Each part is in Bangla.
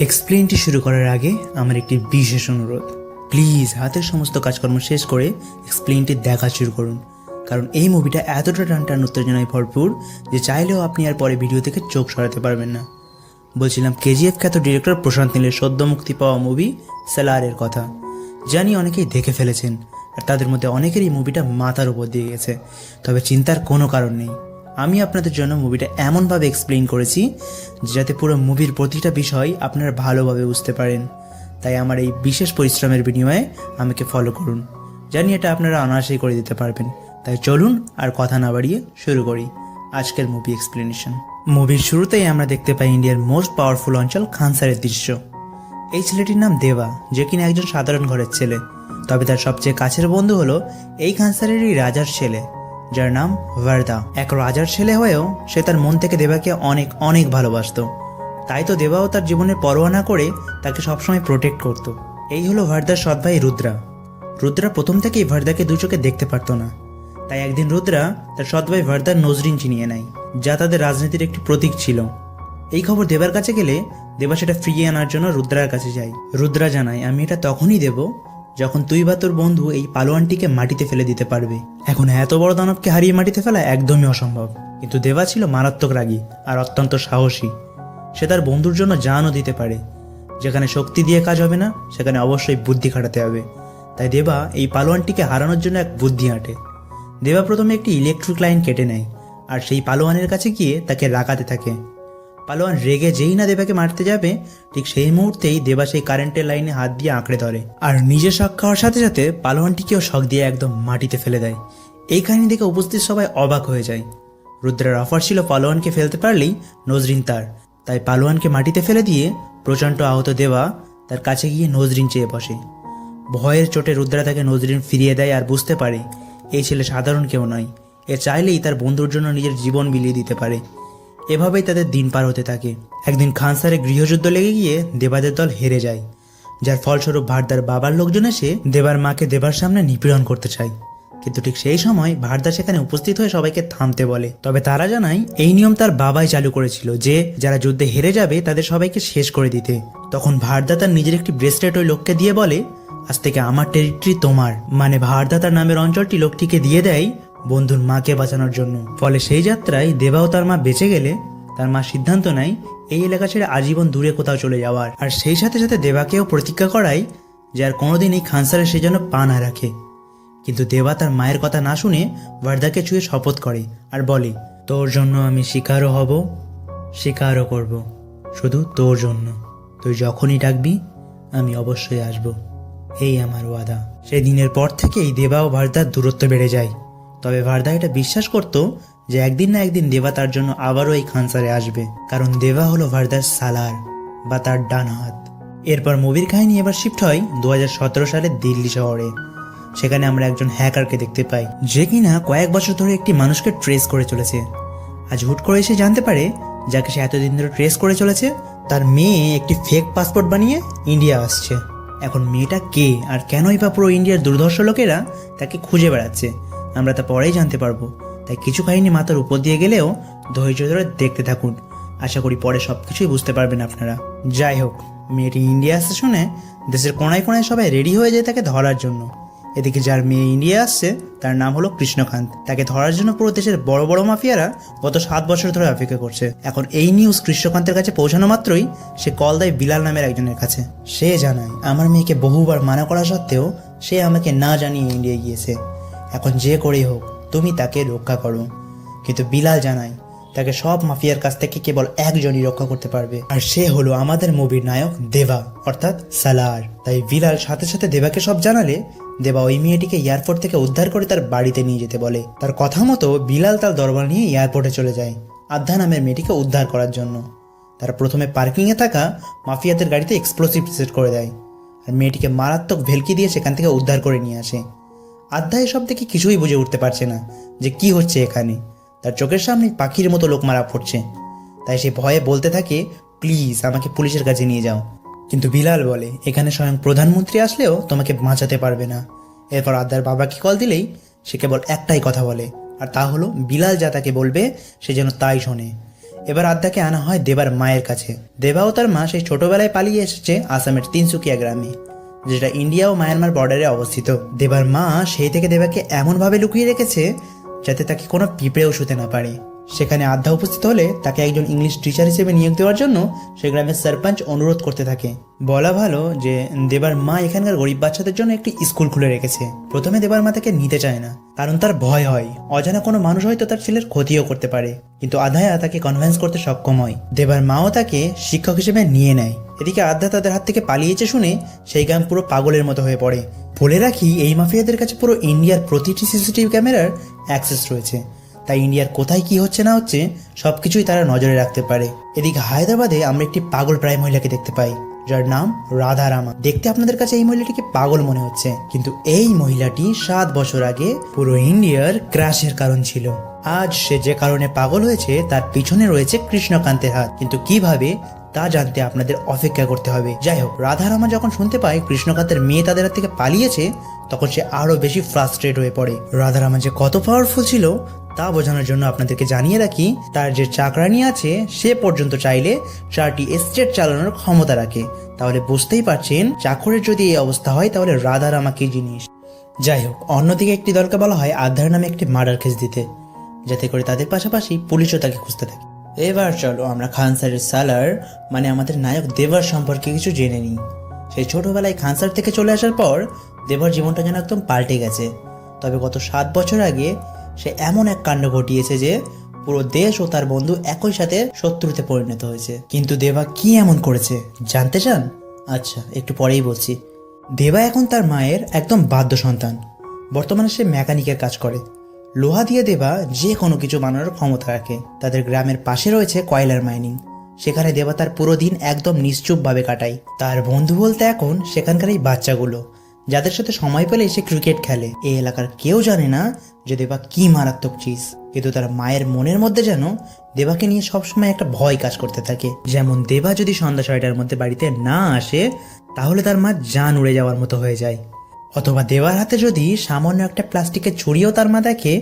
এক্সপ্লেইনটি শুরু করার আগে আমার একটি বিশেষ অনুরোধ, প্লিজ হাতের সমস্ত কাজকর্ম শেষ করে এক্সপ্লেইনটি দেখা শুরু করুন, কারণ এই মুভিটা এতটা টানটান উত্তেজনায় ভরপুর যে চাইলেও আপনি আর পরে ভিডিও থেকে চোখ সরাতে পারবেন না। বলছিলাম কেজিএফ খ্যাত ডিরেক্টর প্রশান্ত নীলের সদ্য মুক্তি পাওয়া মুভি সালারের কথা। জানি অনেকেই দেখে ফেলেছেন, আর তাদের মধ্যে অনেকের এই মুভিটা মাথার উপর দিয়ে গেছে, তবে চিন্তার কোনো কারণ নেই। আমি আপনাদের জন্য মুভিটা এমনভাবে এক্সপ্লেইন করেছি যাতে পুরো মুভির প্রতিটা বিষয় আপনারা ভালোভাবে বুঝতে পারেন। তাই আমার এই বিশেষ পরিশ্রমের বিনিময়ে আমাকে ফলো করুন। জানি এটা আপনারা অনায়াসেই করে দিতে পারবেন। তাই চলুন আর কথা না বাড়িয়ে শুরু করি আজকের মুভি এক্সপ্লেনেশন। মুভির শুরুতেই আমরা দেখতে পাই ইন্ডিয়ার মোস্ট পাওয়ারফুল অঞ্চল খানসারের দৃশ্য। এই ছেলেটির নাম দেবা, যে কিনা একজন সাধারণ ঘরের ছেলে, তবে তার সবচেয়ে কাছের বন্ধু হলো এই খানসারেরই রাজার ছেলে, যার নাম ভারদা। এক রাজার ছেলে হয়েও সে তার মন থেকে দেবাকে অনেক অনেক ভালোবাসতো। তাই তো দেবাও তার জীবনের পরোয়া না করে তাকে সবসময় প্রোটেক্ট করত। এই হলো ভারদার সৎ ভাই রুদ্রা। রুদ্রা প্রথম থেকেই ভারদাকে দু চোখে দেখতে পারতো না, তাই একদিন রুদ্রা তার সৎ ভাই ভারদার নজরিন চিনিয়ে নেয়, যা তাদের রাজনীতির একটি প্রতীক ছিল। এই খবর দেবার কাছে গেলে দেবা সেটা ফিরিয়ে আনার জন্য রুদ্রার কাছে যায়। রুদ্রা জানায়, আমি এটা তখনই দেব যখন তুই বা তোর বন্ধু এই পালোয়ানটিকে মাটিতে ফেলে দিতে পারবে। এখন এত বড় দানবকে হারিয়ে মাটিতে ফেলা একদমই অসম্ভব। কিন্তু দেবা ছিল মারাত্মক রাগী আর অত্যন্ত সাহসী। সে তার বন্ধুর জন্য জানও দিতে পারে। যেখানে শক্তি দিয়ে কাজ হবে না, সেখানে অবশ্যই বুদ্ধি খাটাতে হবে। তাই দেবা এই পালোয়ানটিকে হারানোর জন্য এক বুদ্ধি হাঁটে। দেবা প্রথমে একটি ইলেকট্রিক লাইন কেটে নেয় আর সেই পালোয়ানের কাছে গিয়ে তাকে রাগাতে থাকে। পালোয়ান রেগে যেই না দেবাকে মারতে যাবে, ঠিক সেই মুহূর্তেই দেবা সেই কারেন্টের লাইনে হাত দিয়ে আঁকড়ে ধরে আর নিজে শক খাওয়ার সাথে সাথে পালোয়ানটিকেও শক দিয়ে একদম মাটিতে ফেলে দেয়। এই কাহিনী দেখে উপস্থিত সবাই অবাক হয়ে যায়। রুদ্রের অফার ছিল পালোয়ানকে ফেলতে পারলেই নজরিন তার। তাই পালোয়ানকে মাটিতে ফেলে দিয়ে প্রচণ্ড আহত দেবা তার কাছে গিয়ে নজরিন চেয়ে বসে। ভয়ের চোটে রুদ্রা তাকে নজরিন ফিরিয়ে দেয় আর বুঝতে পারে এই ছেলে সাধারণ কেউ নয়। এ চাইলেই তার বন্ধুর জন্য নিজের জীবন বিলিয়ে দিতে পারে। এভাবেই তাদের দিন পার হতে থাকে। একদিন খানসারে গৃহযুদ্ধ লেগে গিয়ে দেবাদের দল হেরে যায়, যার ফলস্বরূপ ভারদার বাবার লোকজন এসে দেবার মাকে দেবার সামনে নিপীড়ন করতে চায়। কিন্তু ঠিক সেই সময় ভারদা সেখানে উপস্থিত হয়ে সবাইকে থামতে বলে। তবে তারা জানায় এই নিয়ম তার বাবাই চালু করেছিল, যে যারা যুদ্ধে হেরে যাবে তাদের সবাইকে শেষ করে দিতে। তখন ভারদা তার নিজের একটি ব্রেসলেট ওই লোককে দিয়ে বলে, আজ থেকে আমার টেরিটরি তোমার। মানে ভারদা তার নামের অঞ্চলটি লোকটিকে দিয়ে দেয় বন্ধুর মাকে বাঁচানোর জন্য। ফলে সেই যাত্রায় দেবাও তার মা বেঁচে গেলে তার মা সিদ্ধান্ত নেয় এই এলাকা ছেড়ে আজীবন দূরে কোথাও চলে যাওয়ার। আর সেই সাথে সাথে দেবাকেও প্রতিজ্ঞা করায় যে আর কোনোদিন এই খানসারে সে যেন পা না রাখে। কিন্তু দেবা তার মায়ের কথা না শুনে ভারদাকে ছুঁয়ে শপথ করে আর বলে, তোর জন্য আমি শিকারও হব, শিকারও করব, শুধু তোর জন্য। তুই যখনই ডাকবি আমি অবশ্যই আসব, এই আমার ওয়াদা। সেই দিনের পর থেকেই দেবা ও ভারদার দূরত্ব বেড়ে যায়। তবে ভারদা এটা বিশ্বাস করত যে একদিন না একদিন দেবা তার জন্য আবারও এই খানসারে আসবে, কারণ দেবা হলো ভারদার সালার বা তার ডান হাত। এরপর মুভির কাহিনী এবার শিফট হয় 2017 সালে দিল্লি শহরে। সেখানে আমরা একজন হ্যাকারকে দেখতে পাই, যে কিনা কয়েক বছর ধরে একটি মানুষকে ট্রেস করে চলেছে। আজ হুট করে এসে জানতে পারে যাকে সে এতদিন ধরে ট্রেস করে চলেছে, তার মেয়ে একটি ফেক পাসপোর্ট বানিয়ে ইন্ডিয়া আসছে। এখন মেয়েটা কে আর কেনই বা পুরো ইন্ডিয়ার দুর্ধর্ষ লোকেরা তাকে খুঁজে বেড়াচ্ছে, আমরা তা পরেই জানতে পারবো। তাই কিছু কাহিনী মাথার উপর দিয়ে গেলেও ধৈর্য ধরে দেখতে থাকুন, আশা করি পরে সবকিছুই বুঝতে পারবেন আপনারা। যাই হোক, মেয়েটি ইন্ডিয়া আসছে শুনে দেশের কোনায় কোনায় সবাই রেডি হয়ে যায় তাকে ধরার জন্য। এদিকে যার মেয়ে ইন্ডিয়া আসছে তার নাম হলো কৃষ্ণকান্ত। তাকে ধরার জন্য পুরো দেশের বড় বড় মাফিয়ারা গত 7 বছর ধরে অপেক্ষা করছে। এখন এই নিউজ কৃষ্ণকান্তের কাছে পৌঁছানো মাত্রই সে কল দেয় বিলাল নামের একজনের কাছে। সে জানায়, আমার মেয়েকে বহুবার মানা করা সত্ত্বেও সে আমাকে না জানিয়ে ইন্ডিয়া গিয়েছে। এখন যে করেই হোক তুমি তাকে রক্ষা করো। কিন্তু বিলাল জানায় তাকে সব মাফিয়ার কাছ থেকে কেবল একজনই রক্ষা করতে পারবে, আর সে হলো আমাদের মুভির নায়ক দেবা, অর্থাৎ সালার। তাই বিলাল সাথে সাথে দেবাকে সব জানালে দেবা ওই মেয়েটিকে এয়ারপোর্ট থেকে উদ্ধার করে তার বাড়িতে নিয়ে যেতে বলে। তার কথা মতো বিলাল তার দরবার নিয়ে এয়ারপোর্টে চলে যায় আধ্যা নামের মেয়েটিকে উদ্ধার করার জন্য। তারা প্রথমে পার্কিংয়ে থাকা মাফিয়াদের গাড়িতে এক্সপ্লোসিভ সেট করে দেয় আর মেয়েটিকে মারাত্মক ভেলকি দিয়ে সেখান থেকে উদ্ধার করে নিয়ে আসে। আধ্যা এসব দেখে কিছুই বুঝে উঠতে পারছে না যে কি হচ্ছে এখানে। তার চোখের সামনে পাখির মতো লোক মারা পড়ছে। তাই সে ভয়ে বলতে থাকে, প্লিজ আমাকে পুলিশের কাছে নিয়ে যাও। কিন্তু বিলাল বলে, এখানে স্বয়ং প্রধানমন্ত্রী আসলেও তোমাকে বাঁচাতে পারবে না। এরপর আদ্দার বাবাকে কল দিলেই সে কেবল একটাই কথা বলে, আর তা হলো বিলাল যা তাকে বলবে সে যেন তাই শোনে। এবার আদ্যাকে আনা হয় দেবার মায়ের কাছে। দেবা ও তার মা সেই ছোটবেলায় পালিয়ে এসেছে আসামের তিনসুকিয়া গ্রামে, যেটা ইন্ডিয়া ও মায়ানমার বর্ডারে অবস্থিত। দেবার মা সেই থেকে দেবাকে এমনভাবে লুকিয়ে রেখেছে যাতে তাকে কোনো পিঁপড়েও শুতে না পারে। সেখানে আদ্যা উপস্থিত হলে তাকে একজন ইংলিশ টিচার হিসেবে নিয়োগ দেওয়ার জন্য সে গ্রামের সরপঞ্চ অনুরোধ করতে থাকে। বলা ভালো যে দেবার মা এখানকার গরিব বাচ্চাদের জন্য একটি স্কুল খুলে রেখেছে। প্রথমে দেবার মা তাকে নিতে চায় না, কারণ তার ভয় হয় অজানা কোনো মানুষ হয়তো তার ছেলের ক্ষতিও করতে পারে। কিন্তু আদ্যা তাকে কনভিন্স করতে সক্ষম হয়। দেবার মাও তাকে শিক্ষক হিসেবে নিয়ে নেয়। এদিকে আদ্যা তাদের হাত থেকে পালিয়েছে শুনে সেই গ্রাম পুরো পাগলের মতো হয়ে পড়ে। বলে রাখি, এই মাফিয়াদের কাছে পুরো ইন্ডিয়ার প্রতিটি সিসিটিভি ক্যামেরার অ্যাক্সেস রয়েছে, তাই ইন্ডিয়ার কোথায় কি হচ্ছে না হচ্ছে সবকিছুই তারা নজরে রাখতে পারে। এদিকে হায়দ্রাবাদে আমরা একটি পাগল প্রায় মহিলাকে দেখতে পাই, যার নাম রাধা রামা। দেখতে আপনাদের কাছে এই মহিলাটিকে পাগল মনে হচ্ছে, কিন্তু এই মহিলাটি 7 বছর আগে পুরো ইন্ডিয়ার ক্রাশের কারণ ছিল। আজ সে যে কারণে পাগল হয়েছে তার পিছনে রয়েছে কৃষ্ণকান্তের হাত, কিন্তু কিভাবে তা জানতে আপনাদের অপেক্ষা করতে হবে। যাই হোক, রাধারামা যখন শুনতে পায় কৃষ্ণকান্তের মেয়ে তাদের হাত থেকে পালিয়েছে, তখন সে আরো বেশি ফ্রাস্ট্রেট হয়ে পড়ে। রাধারামা যে কত পাওয়ারফুল ছিল তা বোঝানোর জন্য আপনাদেরকে জানিয়ে রাখি, তার যে চাকরানি আছে সে পর্যন্ত চাইলে 4টি স্টেট চালানোর ক্ষমতা রাখে। তাহলে বুঝতেই পারছেন চাকরের যদি এই অবস্থা হয় তাহলে রাধারামা কি জিনিস। যাই হোক, অন্যদিকে একটি দলকে বলা হয় আধার নামে একটি মার্ডার কেস দিতে, যাতে করে তাদের পাশাপাশি পুলিশও তাকে খুঁজতে থাকে। এবার চলো আমরা খান স্যারের সালার মানে আমাদের নায়ক দেবার সম্পর্কে কিছু জেনে নিই। সেই ছোটবেলায় খান স্যার থেকে চলে আসার পর দেবার জীবনটা যেন একদম পাল্টে গেছে। তবে গত 7 বছর আগে সে এমন এক কাণ্ড ঘটিয়েছে যে পুরো দেশ ও তার বন্ধু একই সাথে শত্রুতে পরিণত হয়েছে। কিন্তু দেবা কি এমন করেছে জানতে চান? আচ্ছা, একটু পরেই বলছি। দেবা এখন তার মায়ের একদম বাধ্য সন্তান। বর্তমানে সে মেকানিকের কাজ করে। লোহা দিয়ে দেবা যে কোনো কিছু বানানোর ক্ষমতা রাখে। তাদের গ্রামের পাশে রয়েছে কয়লার মাইনিং। সেখানে দেবা তার পুরো দিন একদম নিশ্চুপভাবে কাটায়। তার বন্ধু বলতে এখন সেখানকার এই বাচ্চাগুলো, যাদের সাথে সময় পেলে সে ক্রিকেট খেলে। এই এলাকার কেউ জানে না যে দেবা কি মারাত্মক চিজ, কিন্তু তার মায়ের মনের মধ্যে যেন দেবাকে নিয়ে সবসময় একটা ভয় কাজ করতে থাকে। যেমন দেবা যদি সন্ধ্যা 6টার মধ্যে বাড়িতে না আসে তাহলে তার মা জান উড়ে যাওয়ার মতো হয়ে যায়, অথবা দেবার হাতে যদি সামান্য একটা প্লাস্টিকের ছুরিও তার মা দেখে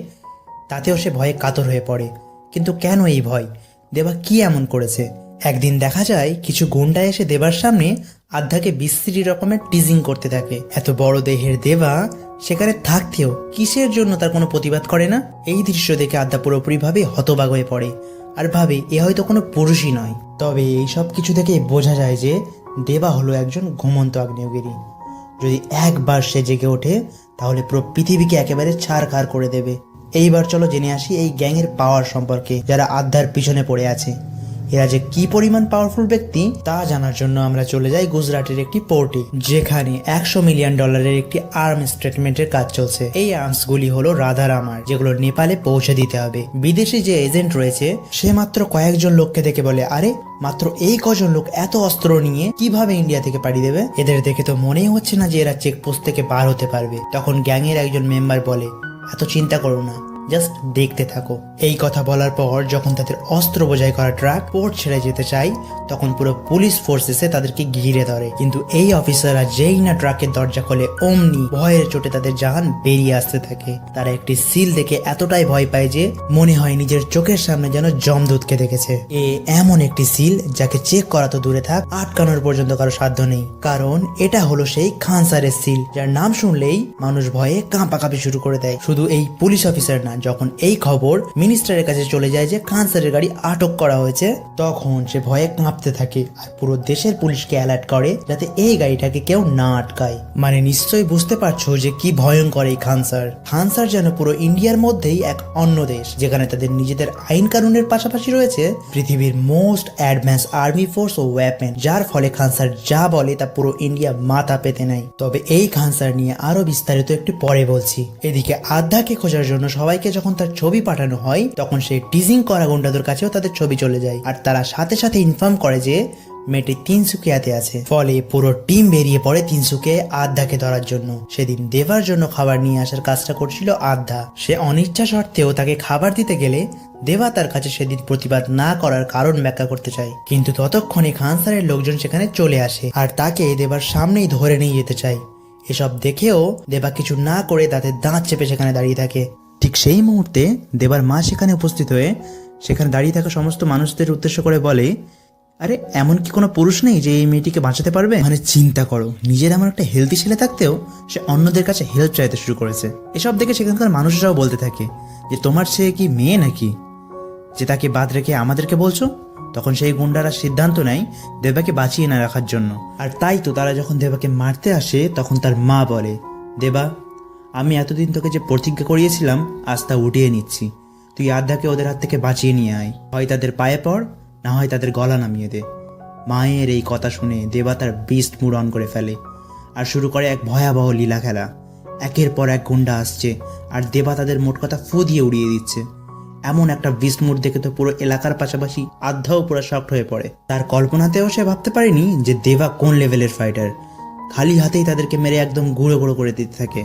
তাতেও সে ভয়ে কাতর হয়ে পড়ে। কিন্তু কেন এই ভয়? দেবা কি এমন করেছে? একদিন দেখা যায় কিছু গুন্ডা এসে দেবার সামনে আদ্যাকে বিশ্রী রকমের টিজিং করতে থাকে। এত বড় দেহের দেবা সেখানে থাকতেও কিসের জন্য তার কোনো প্রতিবাদ করে না? এই দৃশ্য দেখে আদ্যা পুরোপুরি ভাবে হতবাক হয়ে পড়ে আর ভাবে এ হয়তো কোনো পুরুষই নয়। তবে এই সব কিছু থেকে বোঝা যায় যে দেবা হলো একজন ঘুমন্ত আগ্নেয়গিরি। যদি একবার সে জেগে ওঠে তাহলে পুরো পৃথিবীকে একেবারে ছারখার করে দেবে। এইবার চলো জেনে আসি এই গ্যাংয়ের পাওয়ার সম্পর্কে, যারা আদ্যার পিছনে পড়ে আছে। এরা যে কি পরিমাণ পাওয়ারফুল ব্যক্তি তা জানার জন্য আমরা চলে যাই গুজরাটের একটি পোর্টে, যেখানে $100 মিলিয়ন একটি আর্মস স্টেটমেন্টের কাজ চলছে। এই আর্মস গুলি হলো রাধারামার, যেগুলো নেপালে পৌঁছে দিতে হবে। বিদেশি যে এজেন্ট রয়েছে সে মাত্র কয়েকজন লোককে দেখে বলে, আরে মাত্র এই কজন লোক এত অস্ত্র নিয়ে কিভাবে ইন্ডিয়া থেকে পাড়ি দেবে? এদের দেখে তো মনেই হচ্ছে না যে এরা চেকপোস্ট থেকে পার হতে পারবে। তখন গ্যাংয়ের একজন মেম্বার বলে, এত চিন্তা করো না, জাস্ট দেখতে থাকো। এই কথা বলার পর যখন তাদের অস্ত্র বোঝাই করা ট্রাক পোর্ট ছেড়ে যেতে চায় তখন পুরো পুলিশ ফোর্স এসে তাদেরকে ঘিরে ধরে। কিন্তু এই অফিসাররা যেই না ট্রাকের দরজা খোলে অমনি ভয়ের চোটে তাদের জান বেরিয়ে আসতে থাকে। তারা একটি সিল দেখে এতটাই ভয় পায় যে মনে হয় নিজের চোখের সামনে যেন যমদূতকে দেখেছে। এমন একটি সিল যাকে চেক করা তো দূরে থাক, আটকানোর পর্যন্ত কারো সাধ্য নেই। কারণ এটা হলো সেই খান স্যারের সিল, যার নাম শুনলেই মানুষ ভয়ে কাঁপাকাঁপি শুরু করে দেয়। শুধু এই পুলিশ অফিসার না, যখন এই খবর মিনিস্টারের কাছে চলে যায় যে খান স্যারের গাড়ি আটক করা হয়েছে, তখন সে ভয়ে কাঁপতে থাকে আর পুরো দেশের পুলিশকে অ্যালার্ট করে যাতে এই গাড়িটাকে কেউ না আটকায়। মানে নিশ্চয়ই বুঝতে পারছো যে কি ভয়ঙ্কর এই খান স্যার। খান স্যার যেন পুরো ইন্ডিয়ার মধ্যেই এক অন্য দেশ, যেখানে তাদের নিজেদের আইন কানুনের পাশাপাশি রয়েছে পৃথিবীর মোস্ট অ্যাডভান্স আর্মি ফোর্স ও ওয়েপেন, যার ফলে খান স্যার যা বলে তা পুরো ইন্ডিয়া মাথা পেতে নেয়। তবে এই খান স্যার নিয়ে আরো বিস্তারিত একটু পরে বলছি। এদিকে আদ্যাকে খোঁজার জন্য সবাইকে যখন তার ছবি পাঠানো হয় তখন সে টিজিং করা গুন্ডাদের কাছেও তাদের ছবি চলে যায় আর তারা সাথে সাথে ইনফর্ম করে যে মেয়েটি তিনসুকিয়াতে আছে। ফলে পুরো টিম বেরিয়ে পড়ে তিনসুকিয়ায় আদ্যাকে ধরার জন্য। সেদিন দেবার জন্য খাবার নিয়ে আসার কাজটা করছিল আদ্যা। সে অনিচ্ছা সত্ত্বেও তাকে খাবার দিতে গেলে দেবা তার কাছে সেদিন প্রতিবাদ না করার কারণ ব্যাখ্যা করতে চায়, কিন্তু ততক্ষণে খান স্যারের লোকজন সেখানে চলে আসে আর তাকে দেবার সামনেই ধরে নিয়ে যেতে চায়। এসব দেখেও দেবা কিছু না করে তাদের দাঁত চেপে সেখানে দাঁড়িয়ে থাকে। ঠিক সেই মুহূর্তে দেবার মা সেখানে উপস্থিত হয়ে সেখানে দাঁড়িয়ে থাকা সমস্ত মানুষদের উদ্দেশ্য করে বলে, আরে এমন কি কোনো পুরুষ নেই যে এই মেয়েটিকে বাঁচাতে পারবে? মানে চিন্তা করো, নিজের এমন একটা হেলদি ছেলে থাকতেও সে অন্যদের কাছে হেল্প চাইতে শুরু করেছে। এসব দেখে সেখানকার মানুষরাও বলতে থাকে যে তোমার সে কি মেয়ে নাকি যে তাকে বাদ রেখে আমাদেরকে বলছো? তখন সেই গুন্ডারা সিদ্ধান্ত নেয় দেবাকে বাঁচিয়ে না রাখার জন্য। আর তাই তো তারা যখন দেবাকে মারতে আসে তখন তার মা বলে, দেবা, আমি এতদিন তোকে যে প্রতিজ্ঞা করিয়েছিলাম আজ তা উঠিয়ে নিচ্ছি। তুই আদ্যাকে ওদের হাত থেকে বাঁচিয়ে নিয়ে আয়, হয় তাদের পায়ে পড়, না হয় তাদের গলা নামিয়ে দে। মায়ের এই কথা শুনে দেবা তার বিস্ট মুড অন করে ফেলে আর শুরু করে এক ভয়াবহ লীলা খেলা। একের পর এক গুন্ডা আসছে আর দেবা তাদের মোট কথা ফু দিয়ে উড়িয়ে দিচ্ছে। এমন একটা বিস্ট মুড দেখে তো পুরো এলাকার পাশাপাশি আধ্যাও পুরো শক্ট হয়ে পড়ে। তার কল্পনাতেও সে ভাবতে পারেনি যে দেবা কোন লেভেলের ফাইটার। খালি হাতেই তাদেরকে মেরে একদম গুঁড়ো গুঁড়ো করে দিতে থাকে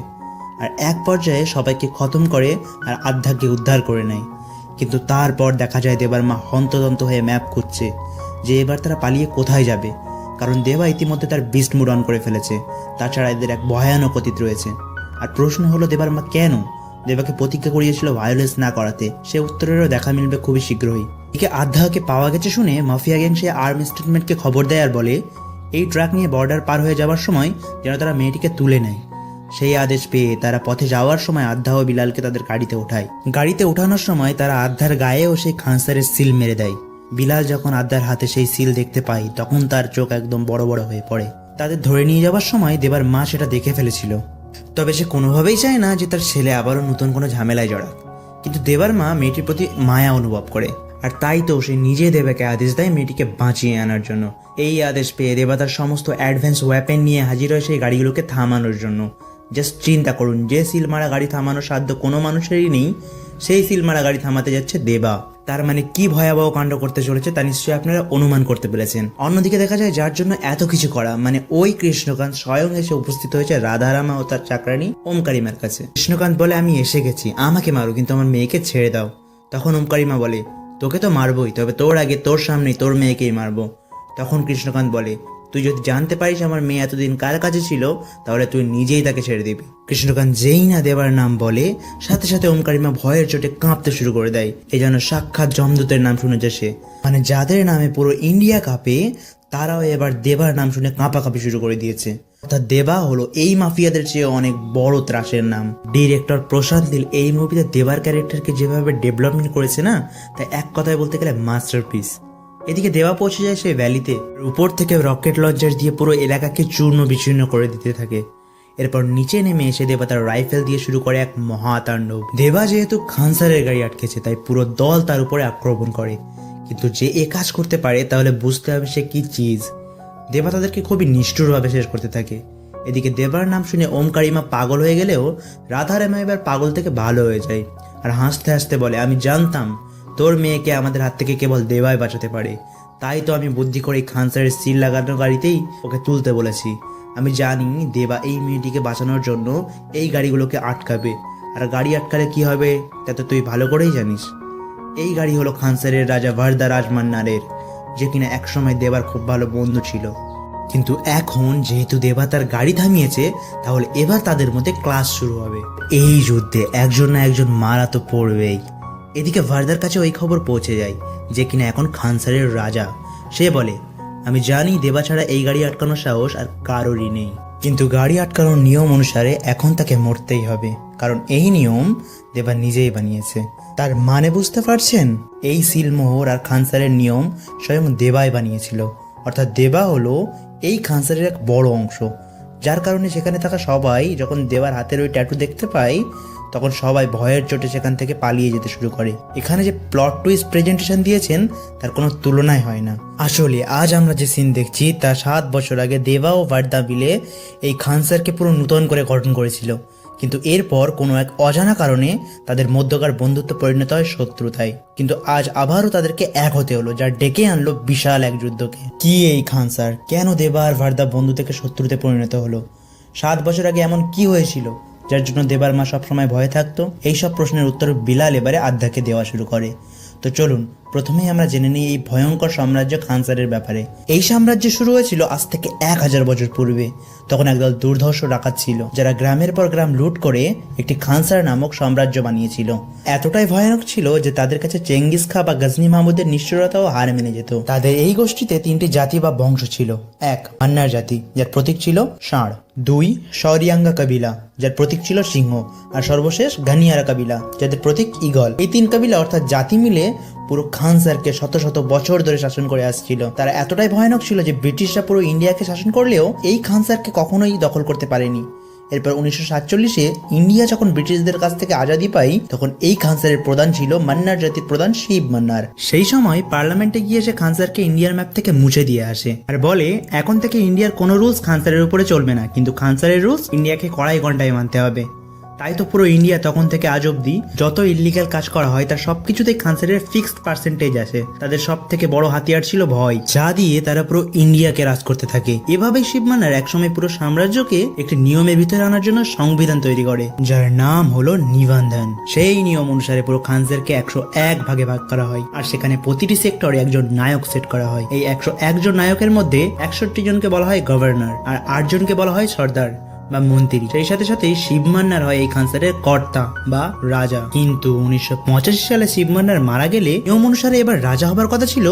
আর এক পর্যায়ে সবাইকে খতম করে আর আধ্যাকে উদ্ধার করে নেয়। কিন্তু তারপর দেখা যায় দেবার মা হন্তদন্ত হয়ে ম্যাপ খুঁজছে যে এবার তারা পালিয়ে কোথায় যাবে, কারণ দেবা ইতিমধ্যে তার বিস্ট মুড অন করে ফেলেছে। তাছাড়া এদের এক ভয়ানক অতীত রয়েছে। আর প্রশ্ন হলো দেবার মা কেন দেবাকে প্রতিজ্ঞা করিয়েছিল ভায়োলেন্স না করাতে? সে উত্তরেরও দেখা মিলবে খুবই শীঘ্রই। এদিকে আধ্যাকে পাওয়া গেছে শুনে মাফিয়া গ্যাং সে আর্মি স্টেটমেন্টকে খবর দেয় আর বলে এই ট্রাক নিয়ে বর্ডার পার হয়ে যাওয়ার সময় যেন তারা মেয়েটিকে তুলে নেয়। সেই আদেশ পেয়ে তারা পথে যাওয়ার সময় আধ্যা ও বিলালকে তাদের গাড়িতে ওঠায়। গাড়িতে ওঠানোর সময় তারা আধ্যার গায়েও সেই খানসারের সিল মেরে দেয়। বিলাল যখন আধ্যার হাতে সেই সিল দেখতে পায় তখন তার চোখ একদম বড় বড় হয়ে পড়ে। তাদের ধরে নিয়ে যাওয়ার সময় দেবার মা সেটা দেখে ফেলেছিল, তবে সে কোনোভাবেই চায় না যে তার ছেলে আবারও নতুন কোনো ঝামেলায় জড়াক। কিন্তু দেবার মা মেয়েটির প্রতি মায়া অনুভব করে আর তাই তো সে নিজে দেবাকে আদেশ দেয় মেয়েটিকে বাঁচিয়ে আনার জন্য। এই আদেশ পেয়ে দেবা তার সমস্ত অ্যাডভান্স ওয়েপেন নিয়ে হাজির হয় সেই গাড়িগুলোকে থামানোর জন্য। জাস্ট চিন্তা করুন, যে সিল মারা গাড়ি থামানোর সাধ্য কোনো মানুষেরই নেই, সেই সিল মারা গাড়ি থামাতে যাচ্ছে দেবা। তার মানে কি ভয়াবহ কাণ্ড করতে চলেছে তা নিশ্চয়ই আপনারা অনুমান করতে পেরেছেন। অন্যদিকে দেখা যায় যার জন্য এত কিছু করা, মানে ওই কৃষ্ণকান্ত স্বয়ং এসে উপস্থিত হয়েছে রাধারামা ও তার চাকরানি ওমকারিমার কাছে। কৃষ্ণকান্ত বলে, আমি এসে গেছি, আমাকে মারো কিন্তু আমার মেয়েকে ছেড়ে দাও। তখন ওমকারিমা বলে, তোকে তো মারবই, তবে তোর আগে তোর সামনেই তোর মেয়েকেই মারবো। তখন কৃষ্ণকান্ত বলে, তুই যদি জানতে পারিস আমার মেয়ে এতদিন কার কাছে ছিল তাহলে তুই নিজেই তাকে ছেড়ে দিবি। কৃষ্ণকান্ত যেই না দেবার নাম বলে সাথে সাথে ওমকারিমা ভয়ের চোটে কাঁপতে শুরু করে দেয়। এই যেন সাক্ষাৎ যমদূতের নাম শুনেছে সে। মানে যাদের নামে পুরো ইন্ডিয়া কাঁপে তারাও এবার দেবার নাম শুনে কাঁপাকাঁপি শুরু করে দিয়েছে। অর্থাৎ দেবা হলো এই মাফিয়াদের চেয়ে অনেক বড় ত্রাসের নাম। ডিরেক্টর প্রশান্ত নীল এই মুভিতে দেবার ক্যারেক্টারকে যেভাবে ডেভেলপমেন্ট করেছে না, তা এক কথায় বলতে গেলে মাস্টারপিস। এদিকে দেবা পৌঁছে যায় সেই ভ্যালিতে। উপর থেকে রকেট লঞ্চার দিয়ে পুরো এলাকাকে চূর্ণ বিচূর্ণ করে দিতে থাকে। এরপর নিচে নেমে এসে দেবা তার রাইফেল দিয়ে শুরু করে এক মহাতাণ্ডব। দেবা যেহেতু খানসারের গাড়ি আটকেছে তাই পুরো দল তার উপরে আক্রমণ করে, কিন্তু যে এ কাজ করতে পারে তাহলে বুঝতে হবে সে কি চিজ। দেবা তাদেরকে খুবই নিষ্ঠুরভাবে শেষ করতে থাকে। এদিকে দেবার নাম শুনে ওমকারিমা পাগল হয়ে গেলেও রাধারামা এবার পাগল থেকে ভালো হয়ে যায় আর হাসতে হাসতে বলে, আমি জানতাম তোর মেয়েকে আমাদের হাত থেকে কেবল দেবাই বাঁচাতে পারে, তাই তো আমি বুদ্ধি করে খানসারের সিল লাগানো গাড়িতেই ওকে তুলতে বলেছি। আমি জানি দেবা এই মেয়েটিকে বাঁচানোর জন্য এই গাড়িগুলোকে আটকাবে, আর গাড়ি আটকালে কি হবে তা তো তুই ভালো করেই জানিস। এই গাড়ি হলো খানসারের রাজা ভারদা রাজমান্নারের, যে কিনা একসময় দেবার খুব ভালো বন্ধু ছিল। কিন্তু এখন যেহেতু দেবা তার গাড়ি থামিয়েছে তাহলে এবার তাদের মধ্যে ক্লাস শুরু হবে। এই যুদ্ধে একজন না একজন মারা তো পড়বেই। এদিকে ভারদার কাছে ওই খবর পৌঁছে যায় যে কিনা এখন খানসারের রাজা। সে বলে, আমি জানি দেবা ছাড়া এই গাড়ি আটকানোর সাহস আর কারোরই নেই, কিন্তু গাড়ি আটকানোর নিয়ম অনুসারে এখন তাকে মরতেই হবে, কারণ এই নিয়ম দেবা নিজেই বানিয়েছে। তার মানে বুঝতে পারছেন, এই সিলমোহর আর খানসারের নিয়ম স্বয়ং দেবাই বানিয়েছিল। অর্থাৎ দেবা হলো এই খানসারের এক বড় অংশ, যার কারণে সেখানে থাকা সবাই যখন দেবার হাতের ওই ট্যাটু দেখতে পায় তখন সবাই ভয়ের চোটে সেখান থেকে পালিয়ে যেতে শুরু করে। এখানে যে প্লট টুইস্ট প্রেজেন্টেশন দিয়েছেন তার কোনো তুলনাই হয় না। আসলে আজ আমরা যে সিন দেখছি তা 7 বছর আগে দেবা ও ভারদা মিলে এই খানসারকে পুরো নূতন করে গঠন করেছিল, কিন্তু এরপর কোনো এক অজানা কারণে তাদের মধ্যকার বন্ধুত্ব পরিণত হয় শত্রুতায়। কিন্তু আজ আবারও তাদেরকে এক হতে হলো, যা ডেকে আনলো বিশাল এক যুদ্ধকে। কি এই খানসার, কেন দেবা আর ভারদা বন্ধু থেকে শত্রুতে পরিণত হলো? 7 বছর আগে এমন কি হয়েছিল যার জন্য দেবার মা সবসময় ভয়ে থাকতো? এইসব প্রশ্নের উত্তর বিলাল এবারে আদ্যাকে দেওয়া শুরু করে। তো চলুন প্রথমেই আমরা জেনে নিই এই ভয়ঙ্কর সাম্রাজ্য খানসারের ব্যাপারে। এই সাম্রাজ্য শুরু হয়েছিল আজ থেকে 1000 বছর পূর্বে। তখন একদল দুর্ধর্ষ ডাকাত ছিল যারা গ্রামের পর গ্রাম লুট করে একটি খানসার নামক সাম্রাজ্য বানিয়েছিল। এতটাই ভয়ানক ছিল যে তাদের কাছে চেঙ্গিস খা বা গজনি মাহমুদের নিষ্ঠুরতাও হার মেনে যেত। তাদের এই গোষ্ঠীতে 3টি জাতি বা বংশ ছিল। 1. মান্নার জাতি, যার প্রতীক ছিল ষাঁড়। 2. শরিয়াঙ্গা কাবিলা, যার প্রতীক ছিল সিংহ। আর সর্বশেষ গানিয়ারা কাবিলা, যাদের প্রতীক ঈগল। এই 3 কাবিলা অর্থাৎ জাতি মিলে পুরো খানসারকে শত শত বছর ধরে শাসন করে আসছিল। তারা এতটাই ভয়ানক ছিল যে ব্রিটিশরা পুরো ইন্ডিয়াকে শাসন করলেও এই খানসারকে কখনোই দখল করতে পারেনি। এরপর 1947-এ ইন্ডিয়া যখন ব্রিটিশদের কাছ থেকে আজাদি পায়, তখন এই খানসারের প্রধান ছিল মান্নার জাতির প্রধান শিব মান্নার। সেই সময় পার্লামেন্টে গিয়ে সে খানসারকে ইন্ডিয়ার ম্যাপ থেকে মুছে দিয়ে আসে আর বলে এখন থেকে ইন্ডিয়ার কোনো রুলস খানসারের উপরে চলবে না, কিন্তু খানসারের রুলস ইন্ডিয়াকে কড়াই ঘন্টায় মানতে হবে। তাই তো পুরো ইন্ডিয়া তখন থেকে আজ অব্দি যত ইলিগাল কাজ করা হয় তার সবকিছুতেই খানসারের ফিক্সড পার্সেন্টেজ আসে। তাদের সব থেকে বড় হাতিয়ার ছিল ভয়, যা দিয়ে তারা পুরো ইন্ডিয়াকে রাজ করতে থাকে। এভাবেই শিব মান্নার একসময় পুরো সাম্রাজ্যকে একটি নিয়মের ভিতরে আনার জন্য সংবিধান তৈরি করে, যার নাম হলো নিবন্ধন। সেই নিয়ম অনুসারে পুরো খানসারকে 101 ভাগে ভাগ করা হয় আর সেখানে প্রতিটি সেক্টরে একজন নায়ক সেট করা হয়। এই 101 জন নায়কের মধ্যে 61 জনকে বলা হয় গভর্নর আর 8 জনকে বলা হয় সর্দার বা মন্ত্রী। সেই সাথে সাথে শিব মান্নার হয় এই খানসারের কর্তা বা রাজা। কিন্তু 1985 সালে শিব মান্নার মারা গেলে নিয়ম অনুসারে এবার রাজা হবার কথা ছিল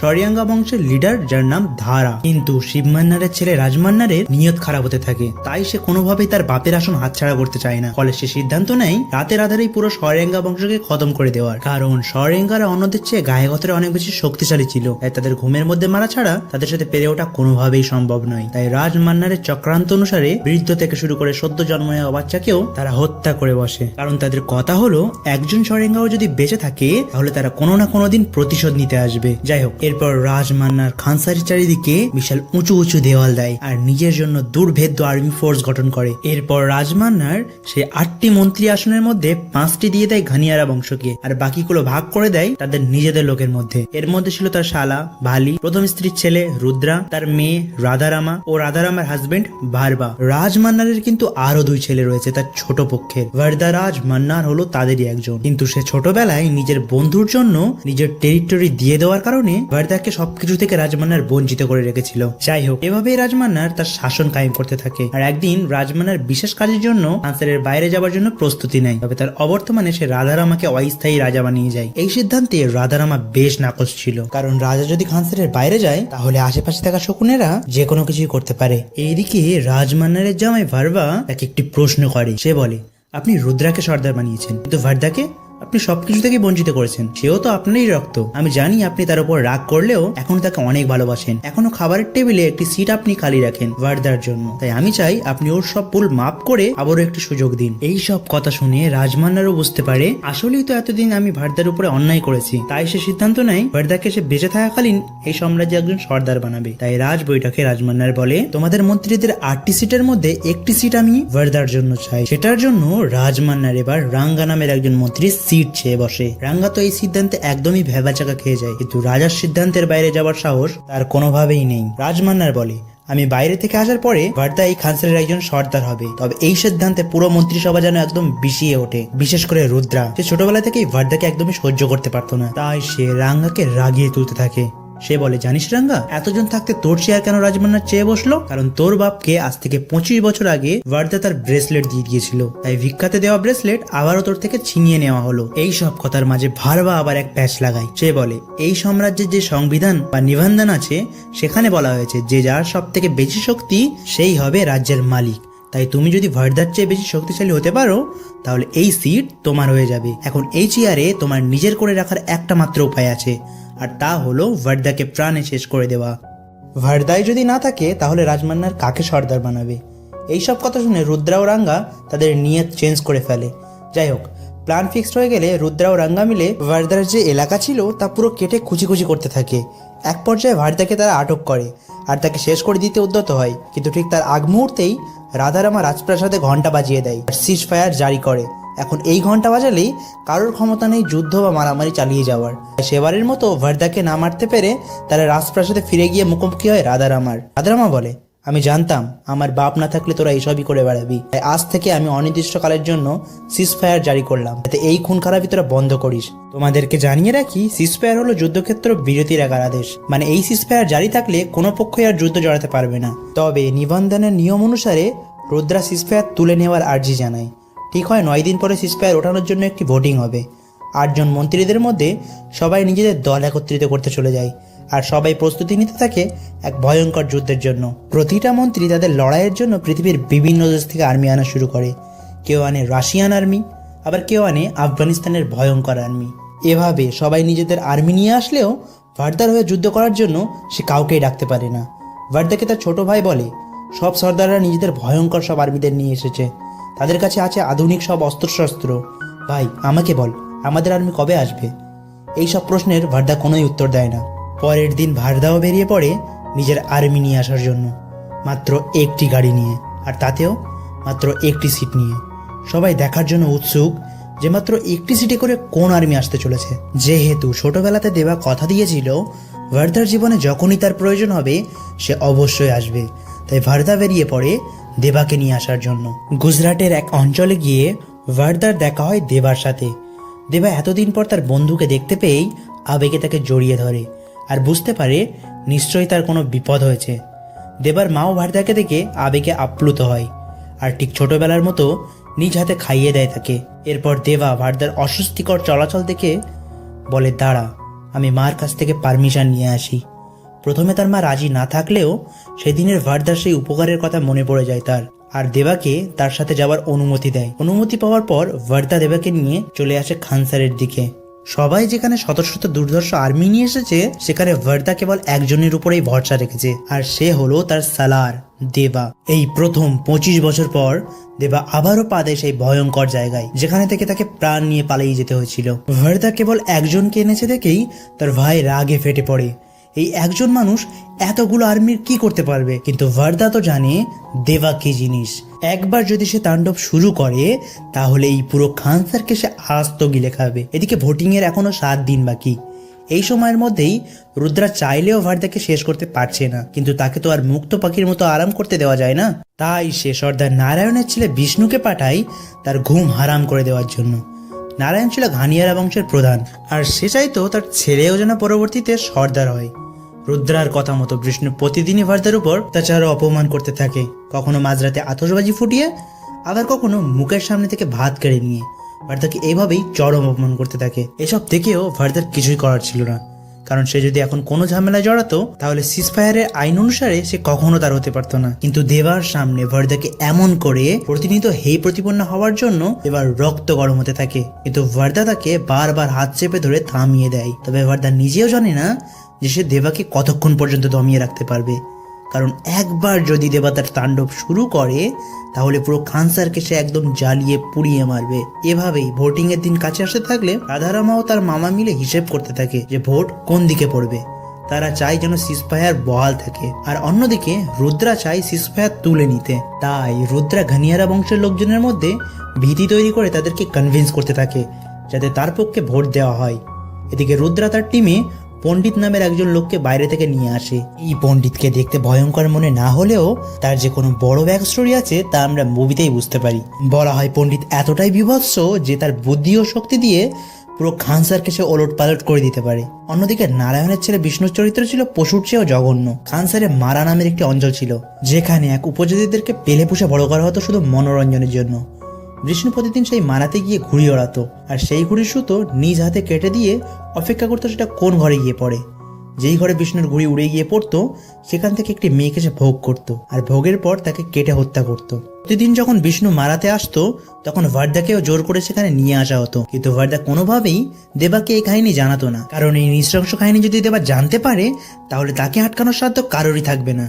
শরিয়াঙ্গা বংশের লিডার, যার নাম ধারা। কিন্তু শিব মান্নারের ছেলে রাজমান্নারের নিয়ত খারাপ হতে থাকে, তাই সে কোনোভাবেই তার বাপের আসন হাতছাড়া করতে চায় না। ফলে সে সিদ্ধান্ত নেয় রাতের আধারেই পুরো শরিয়াঙ্গা বংশকে খতম করে দেওয়ার। কারণ শরিয়াঙ্গারা অন্যদের চেয়ে গায়ে গতরে অনেক বেশি শক্তিশালী ছিল, তাই তাদের ঘুমের মধ্যে মারা ছাড়া তাদের সাথে পেরে ওঠা কোনোভাবেই সম্ভব নয়। তাই রাজমান্নারের চক্রান্ত অনুসারে বৃদ্ধ থেকে শুরু করে সদ্য জন্ম নেওয়া বাচ্চাকেও তারা হত্যা করে বসে। কারণ তাদের কথা হলো একজন শরিয়াঙ্গাও যদি বেঁচে থাকে তাহলে তারা কোনো না কোনো দিন প্রতিশোধ নিতে আসবে। যাই হোক, এরপর রাজমান্নার খানসারের চারিদিকে বিশাল উঁচু উঁচু দেওয়াল দেয় আর নিজের জন্য দুর্ভেদ্য আর্মি ফোর্স গঠন করে। এরপর রাজমান্নার সে 8টি মন্ত্রী আসনের মধ্যে 5টি দিয়ে দেয় ঘানিয়ারা বংশকে আর বাকিগুলো ভাগ করে দেয় তাদের নিজেদের লোকের মধ্যে। এর মধ্যে ছিল তার শালা ভালি, প্রথম স্ত্রীর ছেলে রুদ্রা, তার মেয়ে রাধারামা ও রাধারামার হাজবেন্ড ভার্বা। রাজমান্নারের কিন্তু আরো 2 ছেলে রয়েছে তার ছোট পক্ষের। ভারদারাজ মান্নার হলো তাদেরই একজন, কিন্তু সে ছোটবেলায় নিজের বন্ধুর জন্য নিজের টেরিটরি দিয়ে দেওয়ার কারণে ভারদাকে সবকিছু থেকে রাজমান্নার বঞ্চিত করে রেখেছিল। যাই হোক, এভাবেই রাজমান্নার তার শাসন কায়েম করতে থাকে। আর একদিন রাজমান্নার বিশেষ কাজের জন্য খানসারের বাইরে যাবার জন্য প্রস্তুতি নেয়, তবে তার অবর্তমানে সে রাধারামাকে অস্থায়ী রাজা বানিয়ে যায়। এই সিদ্ধান্তে রাধারামা বেশ নাকচ ছিল, কারণ রাজা যদি খানসারের বাইরে যায় তাহলে আশেপাশে থাকা শকুনেরা যে কোনো কিছুই করতে পারে। এইদিকে রাজমান্নারের জামাই ভার্বা তাকে একটি প্রশ্ন করে। সে বলে, আপনি রুদ্রাকে সর্দার বানিয়েছেন, কিন্তু ভার্দাকে আপনি সবকিছু থেকে বঞ্চিত করেছেন। সেও তো আপনারই রক্ত। আমি জানি আপনি তার উপর রাগ করলেও এখন তাকে অনেক ভালোবাসেন। এখনো খাবারের টেবিলে একটি সিট আপনি খালি রাখেন ভার্দার জন্য। তাই আমি চাই আপনি ওর সব ভুল মাফ করে আবারও একটু সুযোগ দিন। এই সব কথা শুনে রাজমান্নারও বুঝতে পারে আসলেই তো এতদিন আমি ভার্দার উপরে অন্যায় করেছি। তাই সে সিদ্ধান্ত নেয় ভার্দাকে সে বেঁচে থাকাকালীন এই সাম্রাজ্যে একজন সর্দার বানাবে। তাই রাজ বৈঠকে রাজমান্নার বলে, তোমাদের মন্ত্রীদের 8টি সিটের মধ্যে একটি সিট আমি ভার্দার জন্য চাই। সেটার জন্য রাজমান্নার এবার রাঙ্গা নামের একজন মন্ত্রী সিট চেয়ে বসে। রাঙ্গা তো এই সিদ্ধান্তে একদমই ভেবাচাকা খেয়ে যায়, কিন্তু রাজার সিদ্ধান্তের বাইরে যাবার সাহস তার কোনোভাবেই নেই। রাজমান্নার বলে, আমি বাইরে থেকে আসার পরে ভার্দা এই খানসারের একজন সর্দার হবে। তবে এই সিদ্ধান্তে পুরো মন্ত্রিসভা যেন একদম বিষিয়ে ওঠে, বিশেষ করে রুদ্রা। সে ছোটবেলা থেকেই ভার্দাকে একদমই সহ্য করতে পারতো না, তাই সে রাঙ্গাকে রাগিয়ে তুলতে থাকে। সে বলে, জানিস রাঙ্গা, এতজন থাকতে তোর চেয়ার কেন রাজমান্নার চেয়ে বসলো? কারণ তোর বাপকে আজ থেকে 25 বছর আগে ভার্দা তার ব্রেসলেট দিয়ে দিয়েছিল, তাই ভিক্ষাতে দেওয়া ব্রেসলেট আবারও তোর থেকে ছিনিয়ে নেওয়া হলো। এই সব কথার মাঝে ভার্বা আবার এক প্যাচ লাগায়। সে বলে, এই সাম্রাজ্যের যে সংবিধান বা নিবন্ধন আছে সেখানে বলা হয়েছে যে যার সব থেকে বেশি শক্তি সেই হবে রাজ্যের মালিক। তাই তুমি যদি ভার্দার চেয়ে বেশি শক্তিশালী হতে পারো তাহলে এই সিট তোমার হয়ে যাবে। এখন এই চেয়ারে তোমার নিজের করে রাখার একটা মাত্র উপায় আছে, আর তা হলো ভার্দাকে প্রাণে শেষ করে দেওয়া। ভার্দাই যদি না থাকে তাহলে রাজমান্নার কাকে সর্দার বানাবে? এইসব কথা শুনে রুদ্রা ও রাঙ্গা তাদের নিয়ত চেঞ্জ করে ফেলে। যাই হোক, প্ল্যান ফিক্সড হয়ে গেলে রুদ্রা ও রাঙ্গা মিলে ভার্দার যে এলাকা ছিল তা পুরো কেটে খুচি খুচি করতে থাকে। এক পর্যায়ে ভার্দাকে তারা আটক করে আর তাকে শেষ করে দিতে উদ্যত হয়, কিন্তু ঠিক তার আগ মুহূর্তেই রাধারামা রাজপ্রাসাদে ঘন্টা বাজিয়ে দেয় আর সিজ ফায়ার জারি করে। এখন এই ঘন্টা বাজালেই কারোর ক্ষমতা নেই যুদ্ধ বা মারামারি চালিয়ে যাওয়ার। সেবারের মতো ভার্দাকে না মারতে পেরে তারা রাজপ্রাসাদে ফিরে গিয়ে মুখোমুখি হয় রাধারামার। রাধারামা বলে, আমি জানতাম আমার বাপ না থাকলে তোরা এসবই করে বেড়াবি, তাই আজ থেকে আমি অনির্দিষ্টকালের জন্য সিজফায়ার জারি করলাম, যাতে এই খুন খারাপি তোরা বন্ধ করিস। তোমাদেরকে জানিয়ে রাখি, সিজফায়ার হলো যুদ্ধক্ষেত্র বিরতি রাখার আদেশ। মানে এই সিজফায়ার জারি থাকলে কোনো পক্ষই আর যুদ্ধ জড়াতে পারবে না। তবে নিবন্ধনের নিয়ম অনুসারে রুদ্রা সিজফায়ার তুলে নেওয়ার আর্জি জানায়। ঠিক হয় 9 দিন পরে সিজফায়ার ওঠানোর জন্য একটি ভোটিং হবে। 8 জন মন্ত্রীদের মধ্যে সবাই নিজেদের দল একত্রিত করতে চলে যায়, আর সবাই প্রস্তুতি নিতে থাকে এক ভয়ঙ্কর যুদ্ধের জন্য। প্রতিটা মন্ত্রী তাদের লড়াইয়ের জন্য পৃথিবীর বিভিন্ন দেশ থেকে আর্মি আনা শুরু করে। কেউ আনে রাশিয়ান আর্মি, আবার কেউ আনে আফগানিস্তানের ভয়ঙ্কর আর্মি। এভাবে সবাই নিজেদের আর্মি নিয়ে আসলেও ভার্দার হয়ে যুদ্ধ করার জন্য সে কাউকেই ডাকতে পারে না। ভার্দাকে তার ছোট ভাই বলে, সব সর্দাররা নিজেদের ভয়ঙ্কর সব আর্মিদের নিয়ে এসেছে, তাদের কাছে আছে আধুনিক সব অস্ত্রশস্ত্র। ভাই আমাকে বল, আমাদের আর্মি কবে আসবে? এই সব প্রশ্নের ভার্দা কোনোই উত্তর দেয় না। পরের দিন ভার্দাও বেরিয়ে পড়ে নিজের আর্মি নিয়ে আসার জন্য, মাত্র একটি গাড়ি নিয়ে, আর তাতেও মাত্র একটি সিট নিয়ে। সবাই দেখার জন্য উৎসুক যে মাত্র একটি সিটে করে কোন আর্মি আসতে চলেছে। যেহেতু ছোটবেলাতে দেবা কথা দিয়েছিল ভার্দার জীবনে যখনই তার প্রয়োজন হবে সে অবশ্যই আসবে, তাই ভার্দা বেরিয়ে পড়ে দেবাকে নিয়ে আসার জন্য। গুজরাটের এক অঞ্চলে গিয়ে ভার্দার দেখা হয় দেবার সাথে। দেবা এতদিন পর তার বন্ধুকে দেখতে পেয়েই আবেগে তাকে জড়িয়ে ধরে, আর বুঝতে পারে নিশ্চয়ই তার কোনো বিপদ হয়েছে। দেবার মাও ভার্দাকে দেখে আবেগে আপ্লুত হয়, আর ঠিক ছোটবেলার মতো নিজ হাতে খাইয়ে দেয় তাকে। এরপর দেবা ভার্দার অস্বস্তিকর চলাচল দেখে বলে, দাঁড়া, আমি মার কাছ থেকে পারমিশন নিয়ে আসি। প্রথমে তার মা রাজি না থাকলেও সেদিনের ভার্দার সেই উপকারের কথা মনে পড়ে যায় তার, আর দেবাকে তার সাথে যাওয়ার অনুমতি দেয়। অনুমতি পাওয়ার পর ভার্দা দেবাকে নিয়ে চলে আসে খানসারের দিকে। সবাই যেখানে শত শত দুর্ধর্ষ আর্মি নিয়ে এসেছে, সেখানে ভার্দা কেবল একজনের উপরেই ভরসা রেখেছে, আর সে হলো তার সালার দেবা। এই প্রথম 25 বছর পর দেবা আবারও পা দেয় সেই ভয়ঙ্কর জায়গায়, যেখানে থেকে তাকে প্রাণ নিয়ে পালিয়ে যেতে হয়েছিল। ভার্দা কেবল একজনকে এনেছে দেখেই তার ভাই রাগে ফেটে পড়ে। এই একজন মানুষ এতগুলো আর্মির কি করতে পারবে? কিন্তু ভার্দা তো জানে দেবা কি জিনিস। একবার যদি সে তাণ্ডব শুরু করে তাহলে এই পুরো খানসারকে সে আস্ত গিলে খাবে। এদিকে ভোটিং এর এখনো 7 দিন বাকি। এই সময়ের মধ্যেই রুদ্রা চাইলেও ভার্দাকে শেষ করতে পারছে না, কিন্তু তাকে তো আর মুক্ত পাখির মতো আরাম করতে দেওয়া যায় না। তাই সে সর্দার নারায়ণের ছেলে বিষ্ণুকে পাঠায় তার ঘুম হারাম করে দেওয়ার জন্য। নারায়ণ ছিল ঘানিয়ারা বংশের প্রধান, আর সে চাইতো তার ছেলেও যেন পরবর্তীতে সর্দার হয়। রুদ্রার কথা মতো বিষ্ণু প্রতিদিনই ভার্দার উপর তাছাড়া অপমান করতে থাকে, কখনো মাঝরাতে আতশবাজি ফুটিয়ে, আবার কখনো মুখের সামনে থেকে ভাত কেড়ে নিয়ে ভার্দাকে এইভাবেই চরম অপমান করতে থাকে। এসব দেখেও ভার্দার কিছুই করার ছিল না, কারণ সে যদি এখন কোনো ঝামেলায় জড়াতো তাহলে সিজফায়ারের আইন অনুসারে সে কখনো তার হতে পারতো না। কিন্তু দেবার সামনে ভার্দাকে এমন করে প্রতিনিয়ত হেয় প্রতিপন্ন হওয়ার জন্য এবার রক্ত গরম হতে থাকে, কিন্তু ভার্দা তাকে বারবার হাত চেপে ধরে থামিয়ে দেয়। তবে ভার্দা নিজেও জানে না যে সে দেবাকে কতক্ষণ পর্যন্ত দমিয়ে রাখতে পারবে, কারণ একবার যদি দেবা তার তাণ্ডব শুরু করে তাহলে পুরো খানসারকে সে একদম জ্বালিয়ে পুড়িয়ে মারবে। এভাবেই ভোটিং এর দিন কাছে আসতে থাকলে রাধারামা ও তার মামা মিলে হিসেব করতে থাকে যে ভোট কোন দিকে পড়বে। তারা চায় যেন সিজফায়ার বহাল থাকে, আর অন্যদিকে রুদ্রা চায় সিজফায়ার তুলে নিতে। তাই রুদ্রা ঘানিয়ারা বংশের লোকজনের মধ্যে ভীতি তৈরি করে তাদেরকে কনভিন্স করতে থাকে যাতে তার পক্ষে ভোট দেওয়া হয়। এদিকে রুদ্রা তার টিমে পণ্ডিত নামের একজন লোককে বাইরে থেকে নিয়ে আসে। এই পণ্ডিতকে দেখতে ভয়ঙ্কর মনে না হলেও তার যে কোনো বড় ব্যাক স্টোরি আছে তা আমরা মুভিতেই বুঝতে পারি। বলা হয় পণ্ডিত এতটাই বিভৎস যে তার বুদ্ধি ও শক্তি দিয়ে পুরো খানসারকে সে ওলট পালট করে দিতে পারে। অন্যদিকে নারায়ণের ছেলে বিষ্ণুর চরিত্র ছিল পশুর চেয়েও জঘন্য। খানসারে মারা নামের একটি অঞ্চল ছিল, যেখানে এক উপজাতিদেরকে পেলে পুষে বড় করা হতো শুধু মনোরঞ্জনের জন্য। বিষ্ণু প্রতিদিন সেই মারাতে গিয়ে ঘুড়ি ওড়াতো, আর সেই ঘুড়ির সুতো নিজ হাতে কেটে দিয়ে অপেক্ষা করতো সেটা কোন ঘরে গিয়ে পড়ে। যেই ঘরে বিষ্ণুর ঘুড়ি উড়ে গিয়ে পড়তো সেখান থেকে একটি মেয়েকে সে ভোগ করত, আর ভোগের পর তাকে কেটে হত্যা করত। প্রতিদিন যখন বিষ্ণু মারাতে আসতো তখন ভার্দাকেও জোর করে সেখানে নিয়ে আসা হতো, কিন্তু ভার্দা কোনোভাবেই দেবাকে এই কাহিনী জানাতো না, কারণ এই নৃশংস কাহিনী যদি দেবা জানতে পারে তাহলে তাকে আটকানোর সাধ্য কারোরই থাকবে না।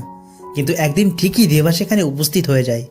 কিন্তু একদিন ঠিকই দেবা সেখানে উপস্থিত হয়ে যায়।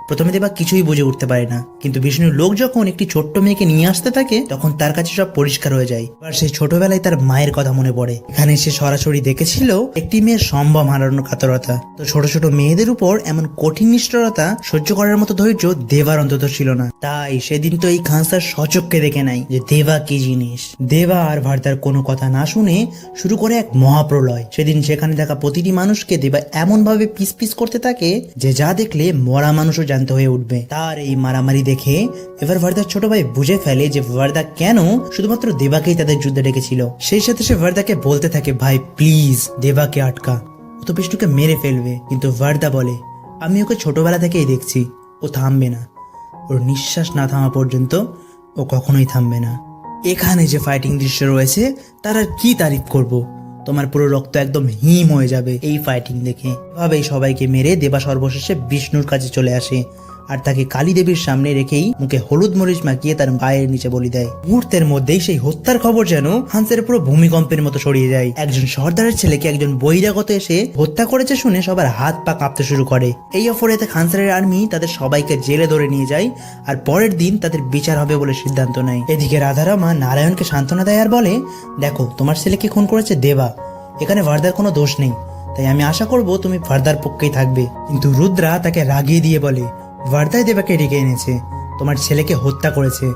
প্রথমে দেবা কিছুই বুঝে উঠতে পারে না, কিন্তু বিষ্ণুর লোক যখন একটি ছোট্ট মেয়েকে নিয়ে আসতে থাকে তখন তার কাছে সব পরিষ্কার হয়ে যায়। আর সেই ছোটবেলায় তার মায়ের কথা মনে পড়ে। এখানে সে সরাসরি দেখেছিল একটি মেয়ের সম্ভব হারানোর কাতরতা। তো ছোট ছোট মেয়েদের উপর এমন কঠিন নিষ্ঠুরতা সহ্য করার মতো ধৈর্য দেবার অন্তত ছিল না। তাই সেদিন তো এই খান স্যার সচক্ষে দেখে নাই যে দেবা কি জিনিস। দেবা আর ভারদার কোনো কথা না শুনে শুরু করে এক মহাপ্রলয়। সেদিন সেখানে থাকা প্রতিটি মানুষকে দেবা এমন ভাবে পিস পিস করতে থাকে যে যা দেখলে মরা মানুষও জানতে হয়ে উঠবে। তার এই মারামারি দেখে এবার ভারদার ছোট ভাই বুঝে ফেলে যে ভারদা কেন শুধুমাত্র দেবাকেই তাদের যুদ্ধে ডেকেছিল। সেই সাথে সে ভারদাকে বলতে থাকে, ভাই প্লিজ দেবাকে আটকা, ও তো বিষ্ণুকে মেরে ফেলবে। কিন্তু ভারদা বলে, আমি ওকে ছোটবেলা থেকেই দেখছি, ও থামবে না, ওর নিঃশ্বাস না থামা পর্যন্ত ও কখনোই থামবে না। এখানে যে ফাইটিং দৃশ্য রয়েছে তার আর কি তারিফ করব, তোমার পুরো রক্ত একদম হিম হয়ে যাবে এই ফাইটিং দেখে। এভাবেই সবাইকে মেরে দেবা সর্বশেষে বিষ্ণুর কাছে চলে আসে আর তাকে কালী দেবীর সামনে রেখেই মুখে হলুদ মরিচ মাখিয়ে তার পায়ের নিচে বলি দেয়। মুহূর্তের মধ্যেই সেই হত্যার খবর যেন হান্সের পুরো ভূমিকম্পের মতো ছড়িয়ে যায়। একজন সর্দারের ছেলেকে একজন বহিরাগত এসে হত্যা করেছে শুনে সবার হাত পা কাঁপতে শুরু করে। এই অফরেতে খানসারের আর্মি তাদের সবাইকে জেলে ধরে নিয়ে যায় আর পরের দিন তাদের বিচার হবে বলে সিদ্ধান্ত নেয়। এদিকে রাধারামা নারায়ণকে সান্ত্বনা দেয় আর বলে, দেখো তোমার ছেলেকে খুন করেছে দেবা, এখানে ভারদার কোনো দোষ নেই, তাই আমি আশা করব তুমি ভারদার পক্ষেই থাকবে। কিন্তু রুদ্রা তাকে রাগিয়ে দিয়ে বলে, ভারদাই দেবাকে ডেকে এনেছে, তোমার ছেলেকে হত্যা করেছে।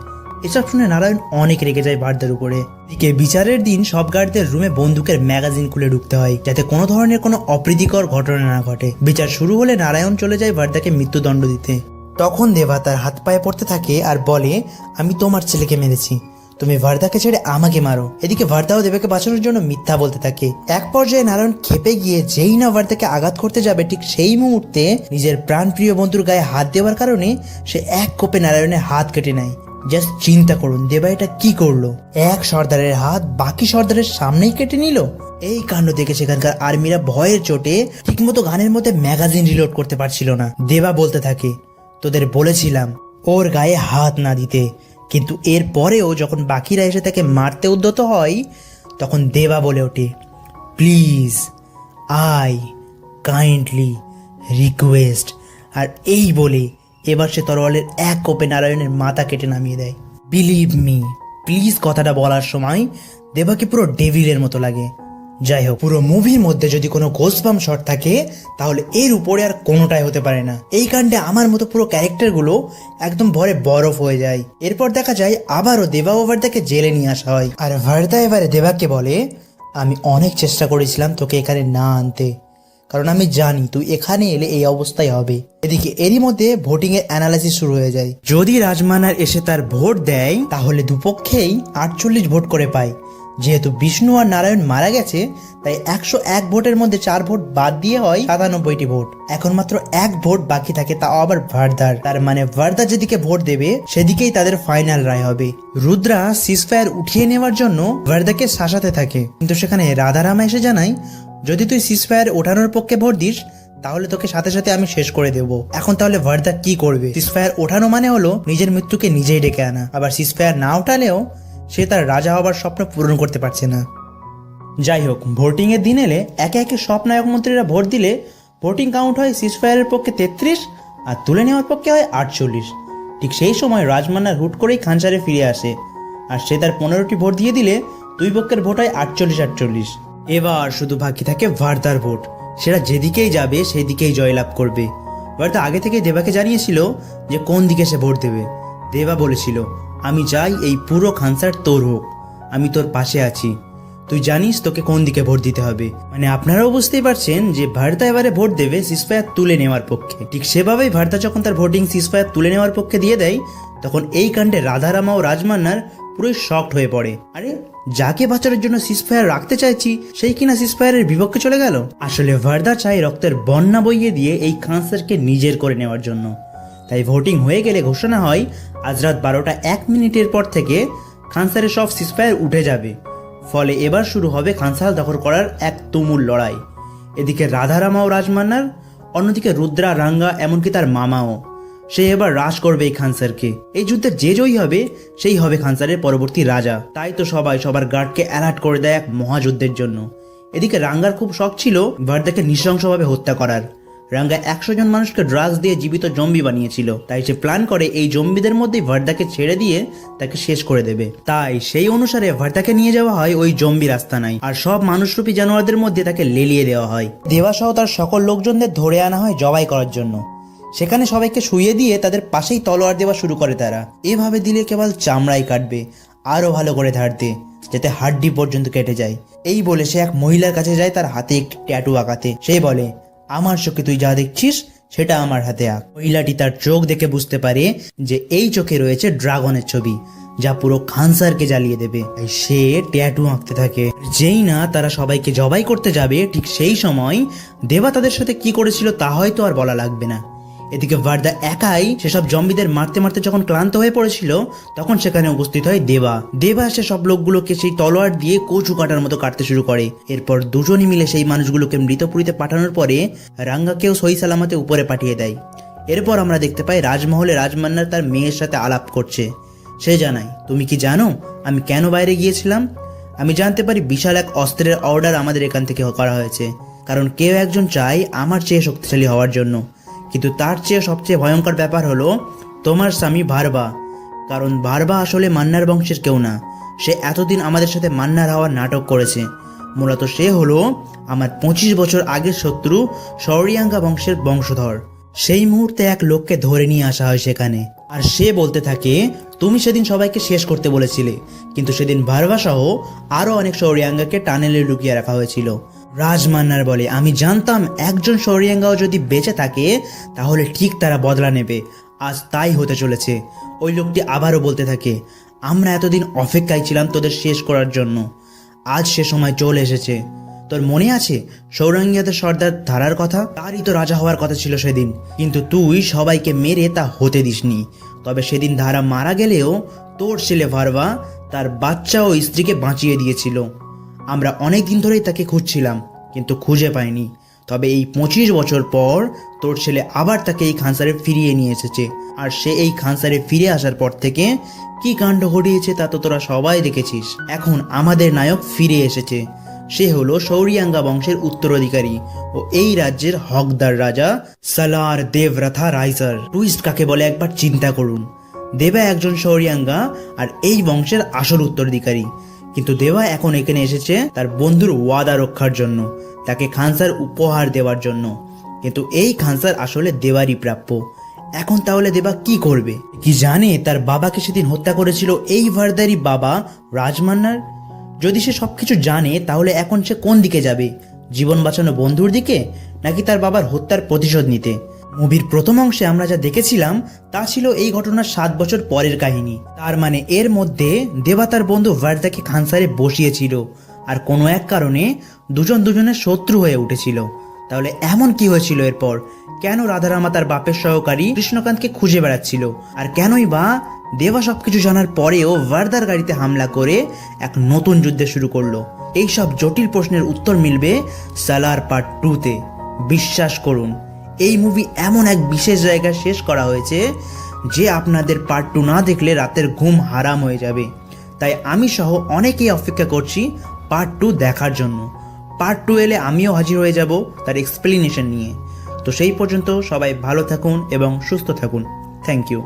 এসব শুনে নারায়ণ অনেক রেগে যায় ভারদার উপরে। এদিকে বিচারের দিন সব গার্ডদের রুমে বন্দুকের ম্যাগাজিন খুলে ঢুকতে হয় যাতে কোনো ধরনের কোনো অপ্রীতিকর ঘটনা না ঘটে। বিচার শুরু হলে নারায়ণ চলে যায় ভারদাকে মৃত্যুদণ্ড দিতে। তখন দেবা তার হাত পায়ে পড়তে থাকে আর বলে, আমি তোমার ছেলেকে মেরেছি, তুমি ভারদাকে ছেড়ে আমাকে মারো। এদিকে ভারদাও দেবাকে বাঁচানোর জন্য মিথ্যা বলতে থাকে। এক পর্যায়ে নারায়ণ ক্ষেপে গিয়ে যেই না ভারদাকে আঘাত করতে যাবে ঠিক সেই মুহূর্তে নিজের প্রাণপ্রিয় বন্ধুর গায়ে হাত দেওয়ার কারণে সে এক কোপে নারায়ণের হাত কেটে নেয়। জাস্ট চিন্তা করুন দেবা এটা কি করলো, এক সর্দারের হাত বাকি সর্দারের সামনেই কেটে নিল। এই কাণ্ড দেখে সেখানকার আর্মিরা ভয়ের চোটে ঠিকমতো গানের মধ্যে ম্যাগাজিন রিলোড করতে পারছিল না। দেবা বলতে থাকে, তোদের বলেছিলাম ওর গায়ে হাত না দিতে, কিন্তু এর পরেও যখন বাকিরা এসে তাকে মারতে উদ্যত হয় তখন দেবা বলে ওঠে, প্লিজ আই কাইন্ডলি রিকোয়েস্ট। আর এই বলে এবার সে তরোয়ালের এক কোপে নারায়ণের মাথা কেটে নামিয়ে দেয়। বিলিভ মি, প্লিজ কথাটা বলার সময় দেবাকে পুরো ডেভিলের মতো লাগে। যাই হোক, পুরো মুভির মধ্যে যদি কোনো গোসবাম শট থাকে তাহলে এর উপরে আর কোনোটাই হতে পারে না। এই কাণ্ডে আমার মতো পুরো ক্যারেক্টারগুলো একদম ভরে বরফ হয়ে যায়। এরপর দেখা যায় আবারও দেবা ও ভারদাকে জেলে নিয়ে আসা হয় আর ভারদা এবারে দেবাকে বলে, আমি অনেক চেষ্টা করেছিলাম তোকে এখানে না আনতে, কারণ আমি জানি তুই এখানে এলে এই অবস্থায় হবে। এদিকে এরই মধ্যে ভোটিং এর অ্যানালাইসিস শুরু হয়ে যায়। যদি রাজমানার এসে তার ভোট দেয় তাহলে দুপক্ষেই 48 ভোট করে পায়। যেহেতু বিষ্ণু আর নারায়ণ মারা গেছে তাই 101 ভোটের মধ্যে 4 ভোট বাদ দিয়ে হয় 97টি ভোট। এখন মাত্র 1 ভোট বাকি থাকে, তাও আবার ভারদার। তার মানে ভারদা যেদিকে ভোট দেবে সেদিকেই তাদের ফাইনাল রায় হবে। রুদ্রা সিজফায়ার উঠিয়ে নেওয়ার জন্য ভারদাকে শাসাতে থাকে, কিন্তু সেখানে রাধারামা এসে জানায়, যদি তুই সিজফায়ার ওঠানোর পক্ষে ভোট দিস তাহলে তোকে সাথে সাথে আমি শেষ করে দেব। এখন তাহলে ভারদা কি করবে? সিজফায়ার ওঠানো মানে হলো নিজের মৃত্যুকে নিজেই ডেকে আনা। আবার সিজফায়ার না ওঠালেও সে তার রাজা হবার স্বপ্ন পূরণ করতে পারছে না। যাই হোক, ভোটিং এর দিন এলে একে একে সব নায়ক মন্ত্রীরা ভোট দিলে ভোটিং কাউন্ট হয় সিজফায়ারের পক্ষে 33 আর তুলে নেওয়ার পক্ষে হয় 48। ঠিক সেই সময় রাজমান্নার হুট করেই খানসারে ফিরে আসে আর সে তার 15টি ভোট দিয়ে দিলে দুই পক্ষের ভোট হয় 48-48। এবার শুধু বাকি থাকে ভারদার ভোট। সেটা যেদিকেই যাবে সেই দিকেই জয়লাভ করবে। ভারদা আগে থেকে দেবাকে জানিয়েছিল যে কোন দিকে সে ভোট দেবে। দেবা বলেছিল, আমি চাই এই পুরো খানসার তোর হোক, আমি তোর পাশে আছি, তুই জানিস তোকে কোন দিকে ভোট দিতে হবে। মানে আপনারাও বুঝতেই পারছেন যে ভারদা এবারে ভোট দেবে সিজফায়ার তুলে নেওয়ার পক্ষে। ঠিক সেভাবেই ভারদা যখন তার ভোটিং সিজফায়ার তুলে নেওয়ার পক্ষে দিয়ে দেয় তখন এই কাণ্ডে রাধারামা ও রাজমান্নার পুরোই শকড হয়ে পড়ে। আরে যাকে বাঁচানোর জন্য সিজফায়ার রাখতে চাইছি সেই কিনা সিজফায়ারের বিপক্ষে চলে গেল। আসলে ভারদা চাই রক্তের বন্যা বইয়ে দিয়ে এই খানসারকে নিজের করে নেওয়ার জন্য। তাই ভোটিং হয়ে গেলে ঘোষণা হয় আজ রাত 12টা 1 মিনিটের পর থেকে খানসারের সব সিজফায়ার উঠে যাবে। ফলে এবার শুরু হবে খানসার দখল করার এক তুমুল লড়াই। এদিকে রাধারামা ও রাজমান্নার, অন্যদিকে রুদ্রা, রাঙ্গা, এমনকি তার মামাও। সে এবার রাজ করবে এই খানসারকে। এই যুদ্ধে যে জয়ী হবে সেই হবে খানসারের পরবর্তী রাজা। তাই তো সবাই সবার গার্ডকে অ্যালার্ট করে দেয় এক মহাযুদ্ধের জন্য। এদিকে রাঙ্গার খুব শখ ছিল ভারদাকে নৃশংসভাবে হত্যা করার। রাঙ্গা 100 জন মানুষকে ড্রাগস দিয়ে জীবিত জম্বি বানিয়েছিল। তাই সে প্ল্যান করে এই জম্বিদের মধ্যেই ভার্দাকে ছেড়ে দিয়ে তাকে শেষ করে দেবে। তাই সেই অনুসারে ভার্দাকে নিয়ে যাওয়া হয় ওই জম্বির আস্তানায়, আর সব মানুষরূপী জানোয়ারদের মধ্যে তাকে লেলিয়ে দেওয়া হয়। দেবা সহ তার সকল লোকজনদের ধরে আনা হয় জবাই করার জন্য। সেখানে সবাইকে শুইয়ে দিয়ে তাদের পাশেই তলোয়ার দেওয়া শুরু করে তারা। এভাবে দিলে কেবল চামড়াই কাটবে, আরো ভালো করে ধার দে যাতে হাড্ডি পর্যন্ত কেটে যায়। এই বলে সে এক মহিলার কাছে যায় তার হাতে একটি ট্যাটু আঁকাতে। সে বলে, আমার চোখে তুই যা দেখছিস সেটা আমার হাতে আঁক। মহিলাটি তার চোখ দেখে বুঝতে পারে যে এই চোখে রয়েছে ড্রাগনের ছবি, যা পুরো খানসারকে জ্বালিয়ে দেবে। সে ট্যাটু আঁকতে থাকে। যেই না তারা সবাইকে জবাই করতে যাবে, ঠিক সেই সময় দেবা তাদের সাথে কি করেছিল তা হয়তো আর বলা লাগবে না। এদিকে ভার্দা একাই সেসব জম্বিদের মারতে মারতে যখন ক্লান্ত হয়ে পড়েছিল, তখন সেখানে উপস্থিত হয় দেবা। দেবা সে সব লোকগুলোকে সেই তলোয়ার দিয়ে কচু কাটার মতো কাটতে শুরু করে। এরপর দুজনই মিলে সেই মানুষগুলোকে মৃতপুরীতে পাঠানোর পরে রাঙ্গাকেও সহি সালামতে উপরে পাঠিয়ে দেয়। এরপর আমরা দেখতে পাই রাজমহলে রাজমান্নার তার মেয়ের সাথে আলাপ করছে। সে জানায়, তুমি কি জানো আমি কেন বাইরে গিয়েছিলাম? আমি জানতে পারি বিশাল এক অস্ত্রের অর্ডার আমাদের এখান থেকে করা হয়েছে, কারণ কেউ একজন চায় আমার চেয়ে শক্তিশালী হওয়ার জন্য। কিন্তু তার চেয়ে সবচেয়ে ভয়ঙ্কর ব্যাপার হলো তোমার স্বামী ভার্বা, কারণ ভার্বা আসলে মান্নার বংশের কেউ না। সে এতদিন আমাদের সাথে মান্নার হওয়ার নাটক করেছে। মূলত সে হলো আমার 25 বছর আগের শত্রু শৌরিয়াঙ্গা বংশের বংশধর। সেই মুহূর্তে এক লোককে ধরে নিয়ে আসা হয় সেখানে, আর সে বলতে থাকে, তুমি সেদিন সবাইকে শেষ করতে বলেছিলে, কিন্তু সেদিন ভার্বা সহ আরো অনেক শৌরিয়াঙ্গাকে টানেলে লুকিয়ে রাখা হয়েছিল। রাজমান্নার বলে, আমি জানতাম একজন শৌরিয়াঙ্গাও যদি বেঁচে থাকে তাহলে ঠিক তারা বদলা নেবে। আজ তাই হতে চলেছে। ওই লোকটি আবারও বলতে থাকে, আমরা এতদিন অপেক্ষায় ছিলাম তোদের শেষ করার জন্য, আজ সে সময় চলে এসেছে। তোর মনে আছে শৌরাঙ্গিয়াদের সর্দার ধারার কথা? তারই তো রাজা হওয়ার কথা ছিল সেদিন, কিন্তু তুই সবাইকে মেরে তা হতে দিসনি। তবে সেদিন ধারা মারা গেলেও তোর ছেলে ভার্বা তার বাচ্চা ও স্ত্রীকে বাঁচিয়ে দিয়েছিল। আমরা অনেক দিন ধরেই তাকে খুঁজছিলাম, কিন্তু খুঁজে পাইনি। তবে এই 25 বছর পর তোর ছেলে আবার তাকে এই খানসারে ফিরিয়ে নিয়ে এসেছে। আর সে এই খানসারে ফিরে আসার পর থেকে কি কাণ্ড ঘটিয়েছে তা তো তোরা সবাই দেখেছিস। এখন আমাদের নায়ক ফিরে এসেছে। সে হলো শৌরিয়াঙ্গা বংশের উত্তরাধিকারী ও এই রাজ্যের হকদার রাজা সালার দেবরাথা রাইজার। টুইস্ট কাকে বলে একবার চিন্তা করুন। দেবা একজন শৌরিয়াঙ্গা আর এই বংশের আসল উত্তরাধিকারী, কিন্তু দেবা এখন এখানে এসেছে তার বন্ধুর ওয়াদা রক্ষার জন্য, তাকে খানসার উপহার দেওয়ার জন্য। কিন্তু এই খানসার আসলে দেবারই প্রাপ্য। এখন তাহলে দেবা কি করবে? কি জানে তার বাবাকে সেদিন হত্যা করেছিল এই ভার্দারই বাবা রাজমান্নার? যদি সে সবকিছু জানে তাহলে এখন সে কোন দিকে যাবে? জীবন বাঁচানো বন্ধুর দিকে, নাকি তার বাবার হত্যার প্রতিশোধ নিতে? মুভির প্রথম অংশে আমরা যা দেখেছিলাম তা ছিল এই ঘটনার 7 বছর পরের কাহিনী। তার মানে এর মধ্যে দেবা তার বন্ধু ভার্দাকে খানসারে বসিয়েছিল, আর কোনো এক কারণে দুজন দুজনের শত্রু হয়ে উঠেছিল। তাহলে এমন কি হয়েছিল এরপর? কেন রাধারামা তার বাপের সহকারী কৃষ্ণকান্তকে খুঁজে বেড়াচ্ছিল? আর কেনই বা দেবা সবকিছু জানার পরেও ভার্দার গাড়িতে হামলা করে এক নতুন যুদ্ধ শুরু করলো? এইসব জটিল প্রশ্নের উত্তর মিলবে সালার পার্ট 2-তে। বিশ্বাস করুন, এই মুভি এমন এক বিশেষ জায়গায় শেষ করা হয়েছে যে আপনাদের পার্ট 2 না দেখলে রাতের ঘুম হারাম হয়ে যাবে। তাই আমি সহ অনেকেই অপেক্ষা করছি পার্ট 2 দেখার জন্য। পার্ট 2 এলে আমিও হাজির হয়ে যাব তার এক্সপ্লেনেশন নিয়ে। তো সেই পর্যন্ত সবাই ভালো থাকুন এবং সুস্থ থাকুন। Thank you.